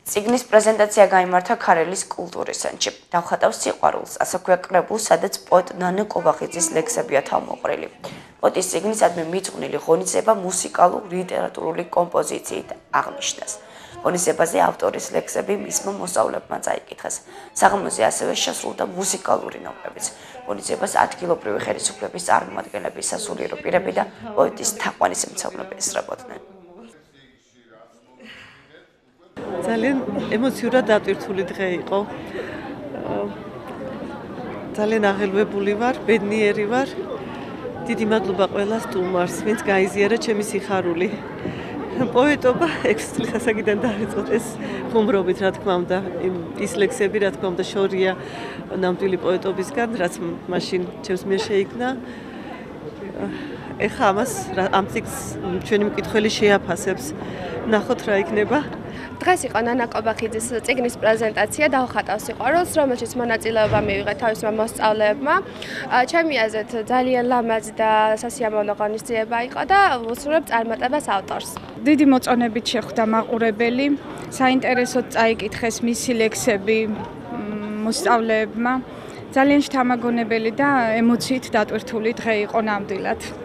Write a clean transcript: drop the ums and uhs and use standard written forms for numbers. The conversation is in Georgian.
წიგნის პრეზენტაცია გაიმართა ქარელის კულტურის ცენტრში. დავხატავს სიყვარულს, ასე ქვია კრებულს, სადაც პოეტ ნანო კობახიძის ლექსებია თავმოყრილი. პოეტის წიგნისადმი მიძღვნილი ღონისძიება მუსიკალურ ლიტერატურული კომპოზიციით აღნიშნეს. ღონისძიებაზე ავტორის ლექსები მისმა მოსწავლეებმა წაიკითხეს. საღამოზე ასევე შესრულდა მუსიკალური ნომრებიც. ღონისძიებას ადგილობრივი ხელისუფლების წარმომადგენლები, სასულიერო პირები და პოეტის თაყვანისმცემლები ესწრებოდნენ. ძალიან ემოციურად დატვირთული დღე იყო. ძალიან აღელვებული ვარ, ბედნიერი ვარ. დიდი მადლობა ყველა სტუმარს, ვინც გაიზიარა ჩემი სიხარული. პოეტობა 6 წლის ასაკიდან დაიწყო ეს ხუმრობით, რა თქმა უნდა, ის ლექსები, რა თქმა უნდა, შორია ნამდვილი პოეტობისგან, რაც მაშინ ჩემს მიერ შეიქმნა. ეხლა ამ წიგნს ჩვენი მკითხველი შეაფასებს. ნახოთ რა იქნება. დღეს იყო ნანა კობახიძის წიგნის პრეზენტაცია დავხატავ სიყვარულს, რომელშიც მონაწილეობა მივიღეთ თავისმა მოსწავლეებმა. ჩემი აზრით ძალიან ლამაზი და სასიამოვნო ღონისძიება იყო და ვუსურვებ წარმატებას ავტორს. დიდი მოწონებით შეხვდა მაყურებელი, საინტერესოდ წაიკითხეს მისი ლექსები მოსწავლეებმა. ძალიან შთამაგონებელი და ემოციით დატვირთული დღე იყო ნამდვილად.